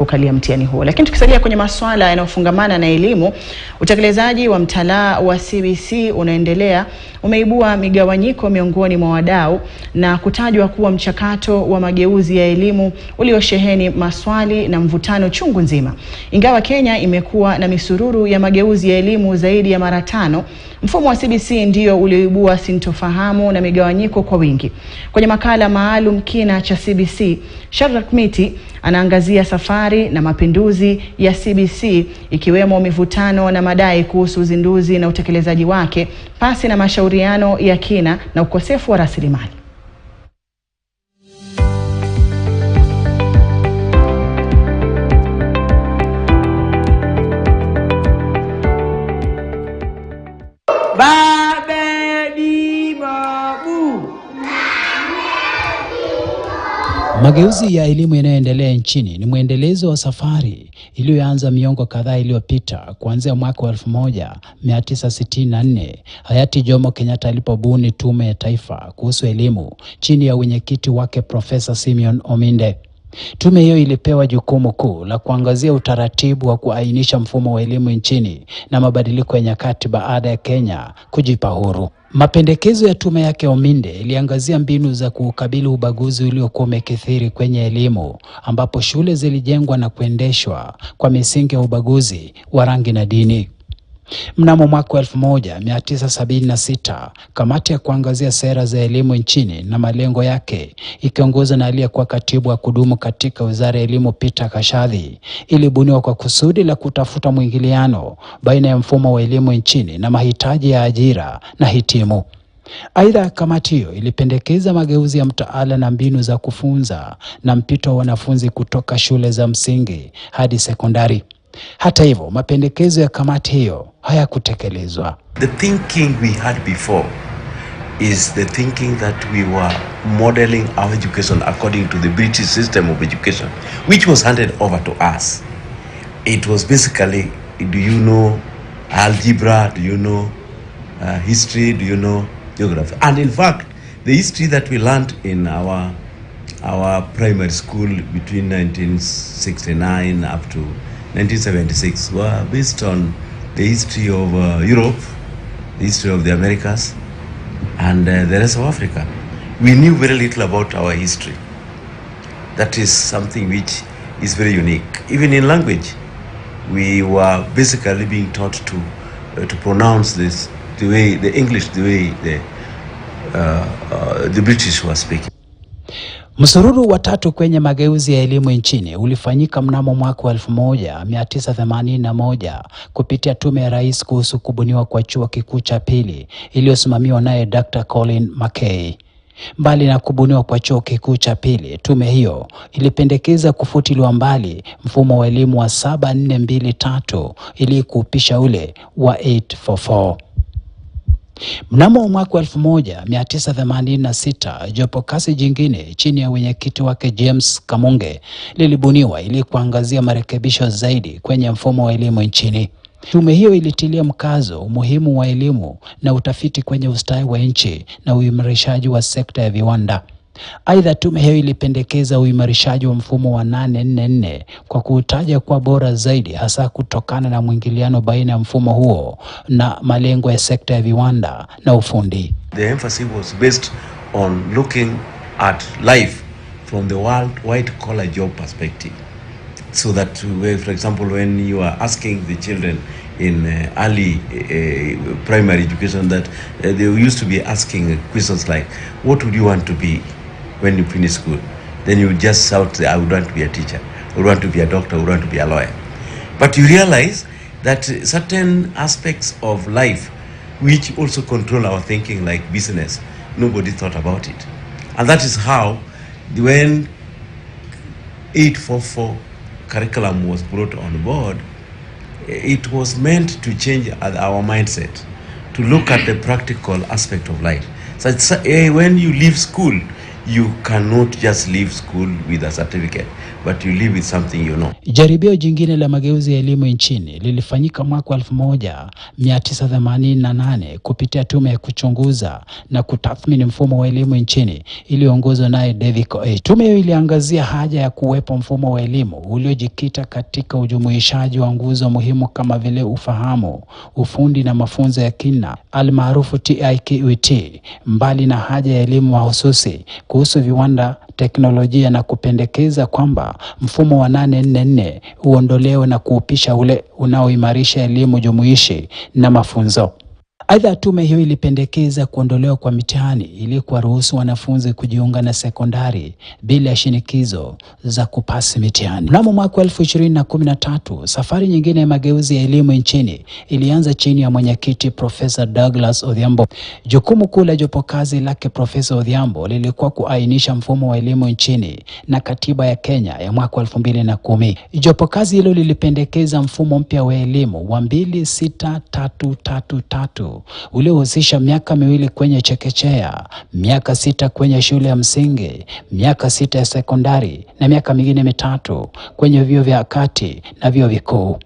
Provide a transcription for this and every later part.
ukalia mtihani huo. Lakini tukisalia kwenye maswala yanayofungamana na elimu, utekelezaji wa mtaala wa CBC unaendelea umeibua migawanyiko miongoni mwa wadau na kutajwa kuwa mchakato wa mageuzi ya elimu uliosheheni maswali na mvutano chungu nzima. Ingawa Kenya imekuwa na misururu ya mageuzi ya elimu zaidi ya mara 5, mfumo wa CBC ndio ulioibua sintofahamu na migawanyiko kwa wingi. Kwenye makala maalum Kina cha CBC, Shadrack Mitty anaangazia safari na mapinduzi ya CBC, ikiwemo mivutano na madai kuhusu uzinduzi na utekelezaji wake pasi na mashauriano ya kina na ukosefu wa rasilimali. Mageuzi ya elimu yanayoendelea nchini ni mwendelezo wa safari iliyoanza miongo kadhaa iliyopita, kuanzia mwaka wa 1964 hayati Jomo Kenyatta alipobuni Tume ya Taifa kuhusu elimu chini ya wenyekiti wake Profesa Simeon Ominde. Tume hiyo ilipewa jukumu kuu la kuangazia utaratibu wa kuainisha mfumo wa elimu nchini na mabadiliko ya nyakati baada ya Kenya kujipa huru. Mapendekezo ya tume yake Ominde iliangazia mbinu za kukabili ubaguzi uliokuwa umekithiri kwenye elimu, ambapo shule zilijengwa na kuendeshwa kwa misingi ya ubaguzi wa rangi na dini. Mnamo mwaka 1976, kamati ya kuangazia sera za elimu nchini na malengo yake, ikiongozwa na aliyekuwa katibu wa kudumu katika Wizara ya Elimu Peter Kashadhi, ilibuniwa kwa kusudi la kutafuta mwingiliano baina ya mfumo wa elimu nchini na mahitaji ya ajira na hitimu. Aidha, kamati hiyo ilipendekeza mageuzi ya mtaala na mbinu za kufunza na mpito wa wanafunzi kutoka shule za msingi hadi sekondari. Hata hivyo, mapendekezo ya kamati hiyo hayakutekelezwa. The thinking we had before is the thinking that we were modeling our education according to the British system of education, which was handed over to us. It was basically, do you know algebra, do you know history, do you know geography? And in fact, the history that we learned in our primary school between 1969 up to 1976 were based on the history of Europe, the history of the Americas, and the rest of Africa. We knew very little about our history. That is something which is very unique. Even in language, we were basically being taught to pronounce this the way the English, the way the British were speaking. Msururu wa tatu kwenye mageuzi ya elimu nchini ulifanyika mnamo mwaka wa 1981 kupitia Tume ya Rais kuhusu kubuniwa kwa chuo kikuu cha pili iliyosimamiwa naye Dr. Colin McKay. Mbali na kubuniwa kwa chuo kikuu cha pili, tume hiyo ilipendekeza kufutiliwa mbali mfumo wa elimu wa 7423 ili kuupisha ule wa 844. Mnamo mwaka 1986, jopo kazi jingine chini ya wenyekiti wake James Kamunge lilibuniwa ili kuangazia marekebisho zaidi kwenye mfumo wa elimu nchini. Tume hiyo ilitilia mkazo umuhimu wa elimu na utafiti kwenye ustawi wa nchi na uimarishaji wa sekta ya viwanda. Aidha, tume hiyo ilipendekeza uimarishaji wa mfumo wa 844 kwa kuutaja kuwa bora zaidi, hasa kutokana na mwingiliano baina ya mfumo huo na malengo ya sekta ya viwanda na ufundi. The emphasis was based on looking at life from the white collar job perspective. So that, for example, when you are asking the children in early primary education, that they used to be asking questions like, what would you want to be when you finish school? Then you just shout, I would want to be a teacher, I would want to be a doctor, I would want to be a lawyer. But you realize that certain aspects of life which also control our thinking, like business, nobody thought about it. And that is how, when 844 curriculum was brought on board, it was meant to change our mindset, to look at the practical aspect of life. So when you leave school, you cannot just leave school with a certificate. but you live with something you know. Jaribio jingine la mageuzi ya elimu nchini lilifanyika mwaka 1988 kupitia tume ya kuchunguza na kutathmini mfumo wa elimu nchini iliyoongozwa naye David Koech. Tume hiyo iliangazia haja ya kuwepo mfumo wa elimu uliojikita katika ujumuishaji wa nguzo muhimu kama vile ufahamu, ufundi na mafunzo ya kina almaarufu TIQT, mbali na haja ya elimu mahususi kuhusu viwanda, teknolojia na kupendekeza kwamba mfumo wa 844 uondolewe na kuupisha ule unaoimarisha elimu jumuishi na mafunzo. Aidha, tume hiyo ilipendekeza kuondolewa kwa mitihani ili kuwaruhusu wanafunzi kujiunga na sekondari bila shinikizo za kupasi mitihani. Mnamo mwaka 2013, safari nyingine ya mageuzi ya elimu nchini ilianza chini ya mwenyekiti Profesa Douglas Odhiambo. Jukumu kuu la jopo kazi lake Profesa Odhiambo lilikuwa kuainisha mfumo wa elimu nchini na katiba ya Kenya ya mwaka 2010. Jopo kazi hilo lilipendekeza mfumo mpya wa elimu wa 26333 uliohusisha miaka 2 kwenye chekechea, miaka 6 kwenye shule ya msingi, miaka 6 ya sekondari na miaka mingine 3 kwenye vyuo vya kati na vyuo vikuu.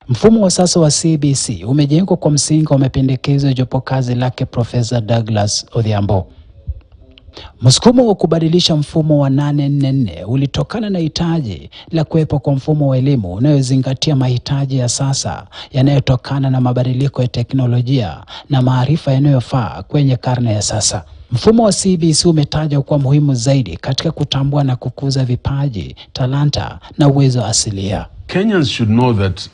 Mfumo wa sasa wa CBC umejengwa kwa msingi wa mapendekezo ya jopo kazi lake Profesa Douglas Odhiambo. Msukumo wa kubadilisha mfumo wa 844 ulitokana na hitaji la kuwepo kwa mfumo wa elimu unayozingatia mahitaji ya sasa yanayotokana na mabadiliko ya teknolojia na maarifa yanayofaa kwenye karne ya sasa. Mfumo wa CBC umetajwa kuwa muhimu zaidi katika kutambua na kukuza vipaji, talanta na uwezo asilia. Kenyans should know that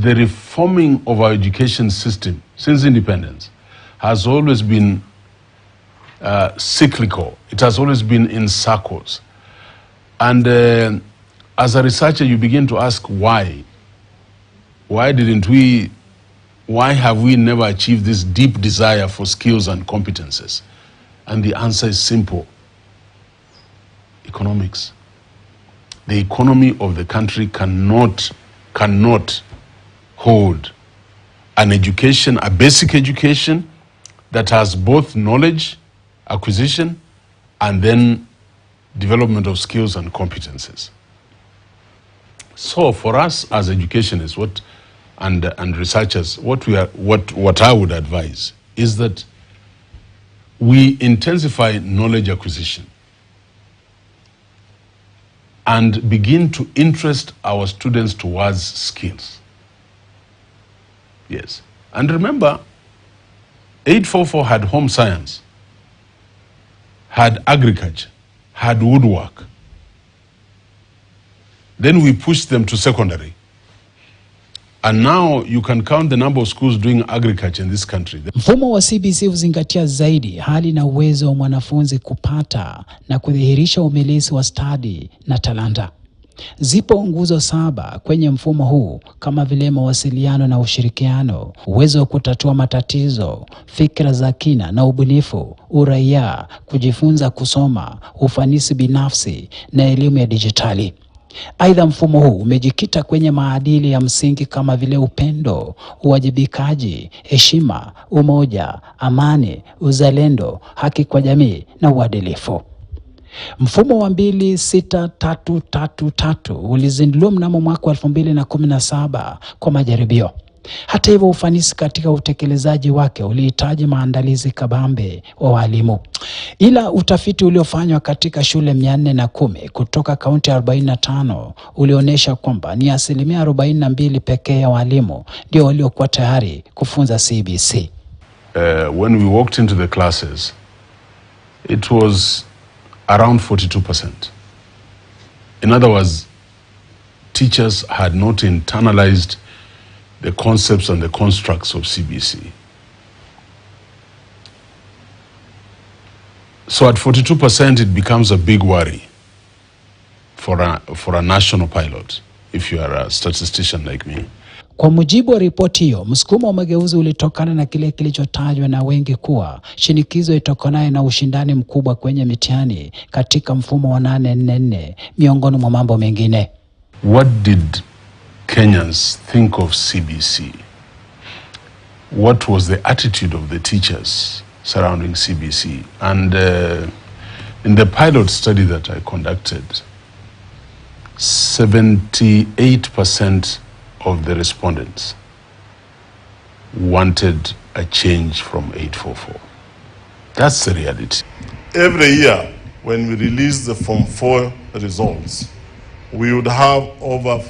the reforming of our education system since independence has always been cyclical. It has always been in circles. And as a researcher, you begin to ask why. Why have we never achieved this deep desire for skills and competences? And the answer is simple. Economics. The economy of the country cannot hold an education, a basic education that has both knowledge acquisition and then development of skills and competences. So for us as educationists and researchers, what I would advise is that we intensify knowledge acquisition and begin to interest our students towards skills. Yes. And remember, 844 had home science, had agriculture, had woodwork. Then we pushed them to secondary. And now you can count the number of schools doing agriculture in this country. Mfumo wa CBC huzingatia zaidi hali na uwezo wa mwanafunzi kupata na kudhihirisha umilisi wa stadi na talanta. Zipo nguzo 7 kwenye mfumo huu kama vile mawasiliano na ushirikiano, uwezo wa kutatua matatizo, fikra za kina na ubunifu, uraia, kujifunza kusoma, ufanisi binafsi na elimu ya dijitali. Aidha, mfumo huu umejikita kwenye maadili ya msingi kama vile upendo, uwajibikaji, heshima, umoja, amani, uzalendo, haki kwa jamii na uadilifu. Mfumo wa 26333 ulizinduliwa mnamo mwaka 2017 kwa majaribio. Hata hivyo, ufanisi katika utekelezaji wake ulihitaji maandalizi kabambe wa walimu. Ila utafiti uliofanywa katika shule 410 kutoka kaunti 45 ulionyesha kwamba ni 42% pekee ya walimu ndio waliokuwa tayari kufunza CBC. When we walked into the classes, it was around 42%. In other words, teachers had not internalized the concepts and the constructs of CBC. So at 42%, it becomes a big worry for a national pilot, if you are a statistician like me. Kwa mujibu wa ripoti hiyo, msukumo wa mageuzi ulitokana na kile kilichotajwa na wengi kuwa shinikizo itokanayo na ushindani mkubwa kwenye mitihani katika mfumo wa 844 miongoni mwa mambo mengine. What did Kenyans think of CBC? What was the attitude of the teachers surrounding CBC? And in the pilot study that I conducted, 78% of the respondents wanted a change from 844. That's the reality. Every year, when we release the Form 4 results, we would have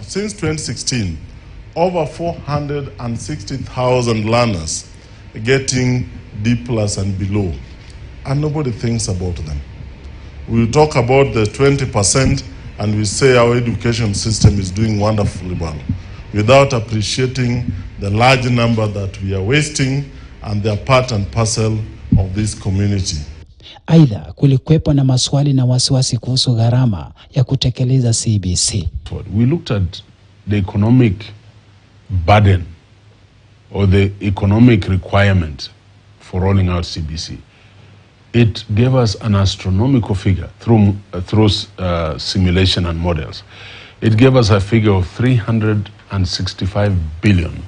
since 2016, over 460,000 learners getting D+ and below, and nobody thinks about them. We talk about the 20% and we say our education system is doing wonderfully well, without appreciating the large number that we are wasting, and they are part and parcel of this community. Aidha, kulikuwepo na maswali na wasiwasi kuhusu gharama ya kutekeleza CBC. We looked at the economic burden or the economic requirement for rolling out CBC. It gave us an astronomical figure through simulation and models. It gave us a figure of 365 billion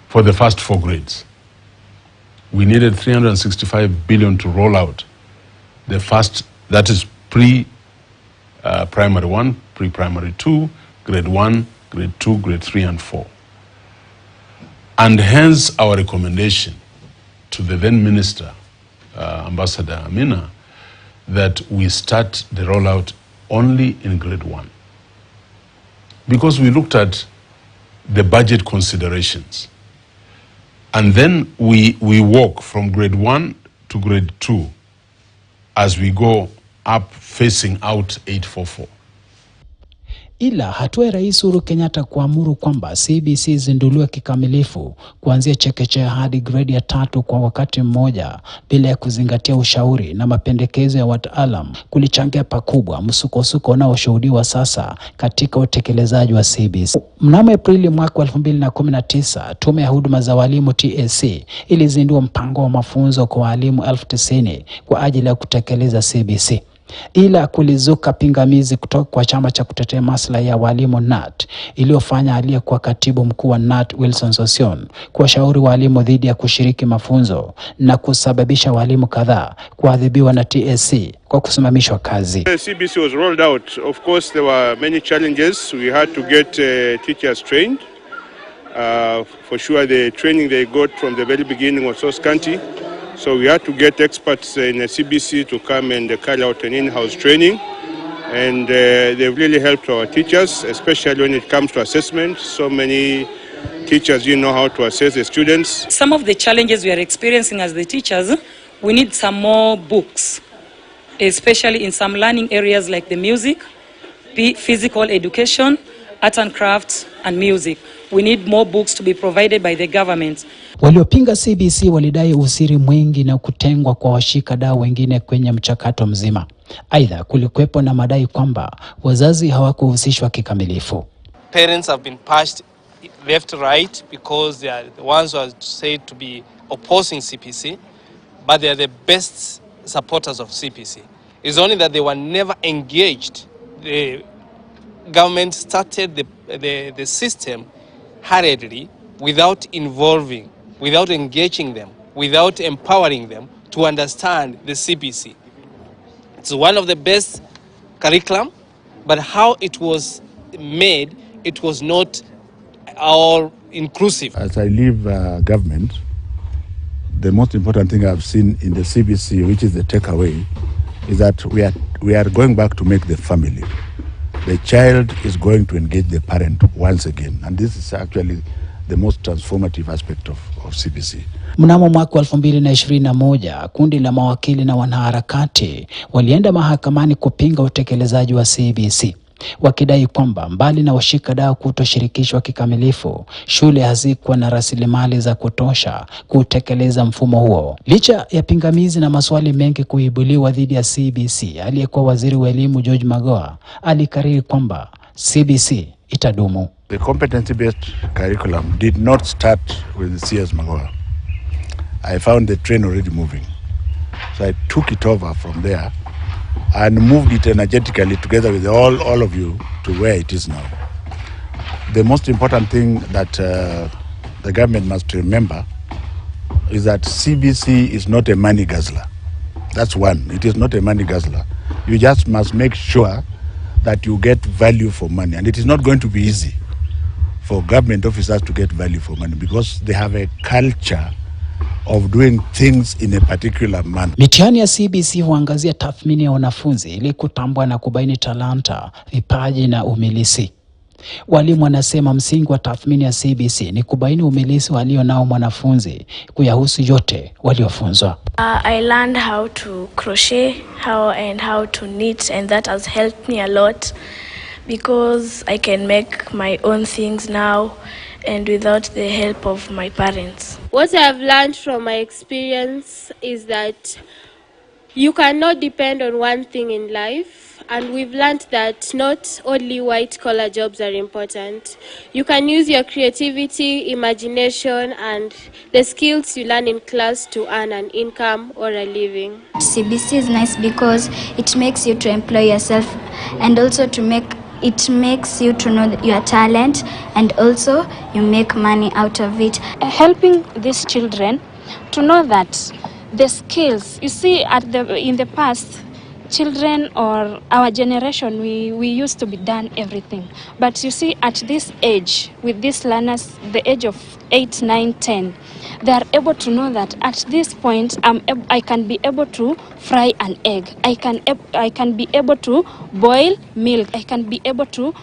for the first 4 grades. We needed 365 billion to roll out the first, that is pre-primary 1, pre-primary 2, grade 1, grade 2, grade 3 and 4. And hence our recommendation to the then minister, Ambassador Amina, that we start the rollout only in grade 1. Because we looked at the budget considerations. And then we walk from grade 1 to grade 2 as we go up facing out 844. Ila hatua ya Rais Uhuru Kenyatta kuamuru kwamba CBC zinduliwe kikamilifu kuanzia chekechea hadi grade ya 3 kwa wakati mmoja bila ya kuzingatia ushauri na mapendekezo ya wataalam kulichangia pakubwa msukosuko unaoshuhudiwa sasa katika utekelezaji wa CBC. Mnamo Aprili mwaka 2019, Tume ya Huduma za Walimu TSC ilizindua mpango wa mafunzo kwa walimu 90,000 kwa ajili ya kutekeleza CBC. Ila kulizuka pingamizi kutoka kwa chama cha kutetea maslahi ya walimu NAT, iliyofanya aliyekuwa katibu mkuu wa NAT Wilson Sossion kuwashauri walimu dhidi ya kushiriki mafunzo na kusababisha walimu kadhaa kuadhibiwa na TSC kwa kusimamishwa kazi. The CBC was rolled out. Of course, there were many challenges. We had to get teachers trained. For sure, the training they got from the very beginning was so scanty. So we had to get experts in the CBC to come and carry out an in-house training. And they've really helped our teachers, especially when it comes to assessment. So many teachers didn't know how to assess the students. Some of the challenges we are experiencing as the teachers, we need some more books, especially in some learning areas like the music, physical education, art and crafts, and music. We need more books to be provided by the government. Waliopinga CBC walidai usiri mwingi na kutengwa kwa washikadau wengine kwenye mchakato mzima. Aidha, kulikuwepo na madai kwamba wazazi hawakuhusishwa kikamilifu. Parents have been pushed left right because they are the ones who are said to be opposing CBC, but they are the best supporters of CBC. It's only that they were never engaged. The government started the system hurriedly, without involving, without engaging them, without empowering them to understand the CBC. It's one of the best curriculum, but how it was made, it was not all inclusive. As I leave government, the most important thing I've seen in the CBC, which is the takeaway, is that we are going back to make the family. The child is going to engage the parent once again, and this is actually the most transformative aspect of CBC. Mnamo mwaka 2021, kundi la mawakili na wanaharakati walienda mahakamani kupinga utekelezaji wa CBC, wakidai kwamba mbali na washikadau kutoshirikishwa kikamilifu, shule hazikuwa na rasilimali za kutosha kutekeleza mfumo huo. Licha ya pingamizi na maswali mengi kuibuliwa dhidi ya CBC, aliyekuwa waziri wa elimu George Magoha alikariri kwamba CBC itadumu. The competency-based curriculum did not start with CS Magoha. I found the train already moving. So I took it over from there and moved it energetically together with all of you to where it is now. The most important thing that the government must remember is that CBC is not a money guzzler. That's one. It is not a money guzzler. You just must make sure that you get value for money. And it is not going to be easy for government officers to get value for money because they have a culture of doing things in a particular manner. Mitihani ya CBC huangazia tathmini ya wanafunzi ili kutambua na kubaini talanta, vipaji na umilisi. Walimu wanasema msingi wa tathmini ya CBC ni kubaini umilisi walio nao mwanafunzi kuyahusu yote waliofunzwa. I learned how to crochet, how to knit, and that has helped me a lot because I can make my own things now and without the help of my parents. What I've learned from my experience is that you cannot depend on one thing in life. And we've learned that not only white-collar jobs are important. You can use your creativity, imagination, and the skills you learn in class to earn an income or a living. CBC is nice because it makes you to employ yourself and also it makes you to know your talent and also you make money out of it. Helping these children to know that the skills, you see in the past, children or our generation, we used to be done everything. But you see, at this age, with these learners, the age of 8, 9, 10, they are able to know that at this point, I can be able to fry an egg. I can be able to boil milk. I can be able to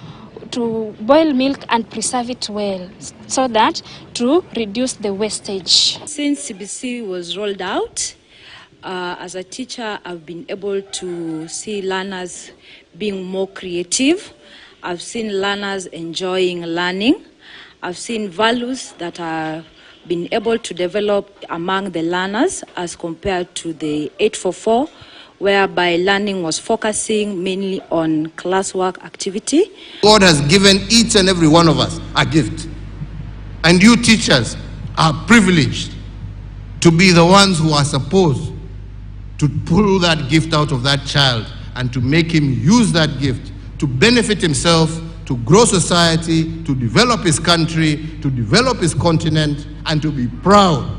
boil milk and preserve it well, so that to reduce the wastage. Since CBC was rolled out, as a teacher, I've been able to see learners being more creative. I've seen learners enjoying learning. I've seen values that are been able to develop among the learners as compared to the 844, whereby learning was focusing mainly on classwork activity. God has given each and every one of us a gift. And you teachers are privileged to be the ones who are supposed to pull that gift out of that child and to make him use that gift to benefit himself, to grow society, to develop his country, to develop his continent, and to be proud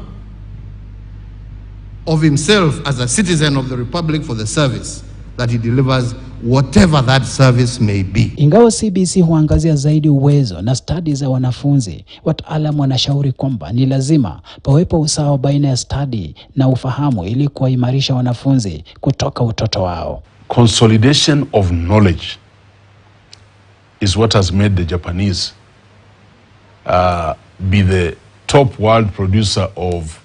of himself as a citizen of the Republic for the service that he delivers, whatever that service may be. Ingawa CBC huangazia zaidi uwezo na stadi za wanafunzi, wataalamu wanashauri kwamba ni lazima pawepo usawa baina ya stadi na ufahamu ili kuwaimarisha wanafunzi kutoka utoto wao. Consolidation of knowledge is what has made the Japanese be the top world producer of,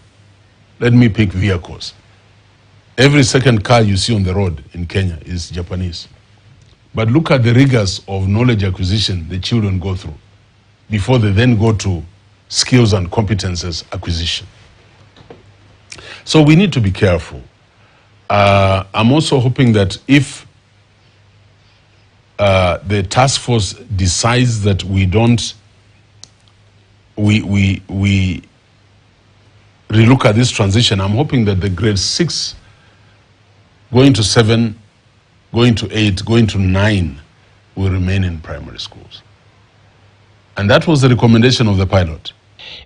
let me pick vehicles. Every second car you see on the road in Kenya is Japanese. But look at the rigors of knowledge acquisition the children go through before they then go to skills and competences acquisition. So we need to be careful. I'm also hoping that if the task force decides that we relook at this transition, I'm hoping that the grade 6 going to 7, going to 8, going to 9 will remain in primary schools. And that was the recommendation of the pilot.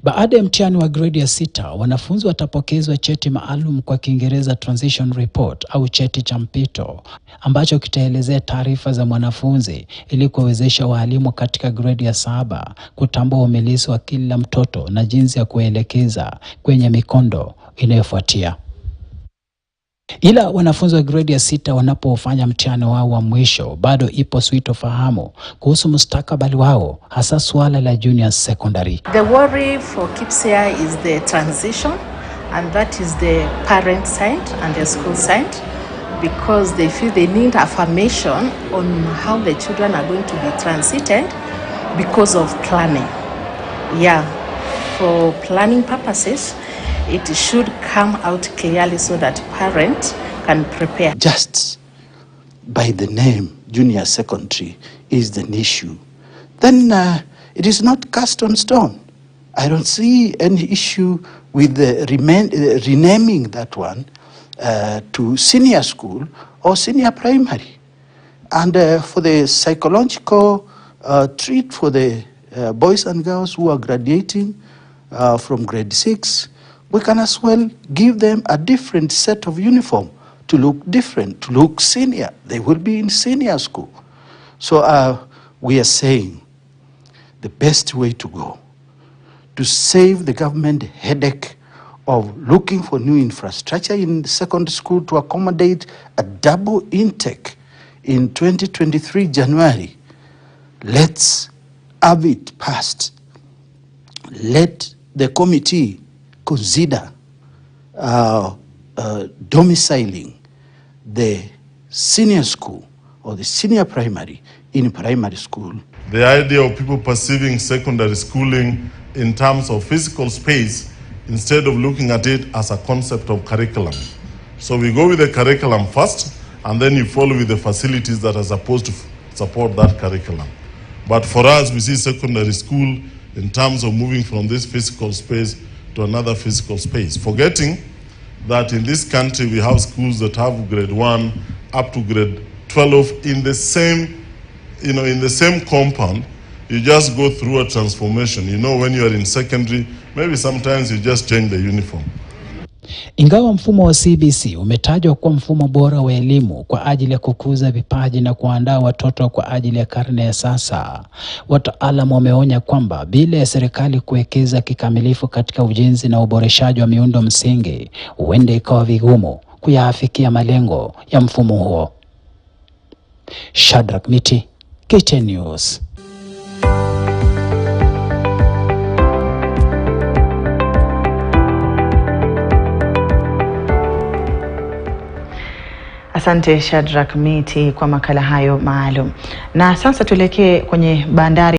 Baada ya mtihani wa grade ya 6, wanafunzi watapokezwa cheti maalum kwa Kiingereza transition report au cheti cha mpito ambacho kitaelezea taarifa za mwanafunzi ili kuwezesha walimu katika grade ya 7 kutambua umilisi wa kila mtoto na jinsi ya kuelekeza kwenye mikondo inayofuatia. Ila wanafunzi wa grade ya 6 wanapofanya mtihani wao wa mwisho, bado ipo sintofahamu kuhusu mustakabali wao, hasa swala la junior secondary. The worry for keeps here is the transition, and that is the parent side and the school side, because they feel they need affirmation on how the children are going to be transited because of planning. Yeah, for planning purposes, it should come out clearly so that parents can prepare. Just by the name junior secondary is the issue, then it is not cast on stone. I don't see any issue with the renaming that one to senior school or senior primary. And for the psychological treat for the boys and girls who are graduating from grade 6, we can as well give them a different set of uniform to look different, to look senior. They will be in senior school. So we are saying the best way to go to save the government headache of looking for new infrastructure in the secondary school to accommodate a double intake in 2023 January. Let's have it passed. Let the committee consider domiciling the senior school or the senior primary in primary school. The idea of people perceiving secondary schooling in terms of physical space instead of looking at it as a concept of curriculum. So we go with the curriculum first, and then you follow with the facilities that are supposed to support that curriculum. But for us, we see secondary school in terms of moving from this physical space to another physical space, forgetting that in this country we have schools that have grade 1 up to grade 12 in the same, in the same compound. You just go through a transformation. When you are in secondary, maybe sometimes you just change the uniform. Ingawa mfumo wa CBC umetajwa kuwa mfumo bora wa elimu kwa ajili ya kukuza vipaji na kuandaa watoto kwa ajili ya karne ya sasa, wataalamu wameonya kwamba bila ya serikali kuwekeza kikamilifu katika ujenzi na uboreshaji wa miundo msingi, huenda ikawa vigumu kuyafikia malengo ya mfumo huo. Shadrack Mitty, KTN News. Asante Shadrack Mitty kwa makala hayo maalum. Na sasa tuelekee kwenye bandari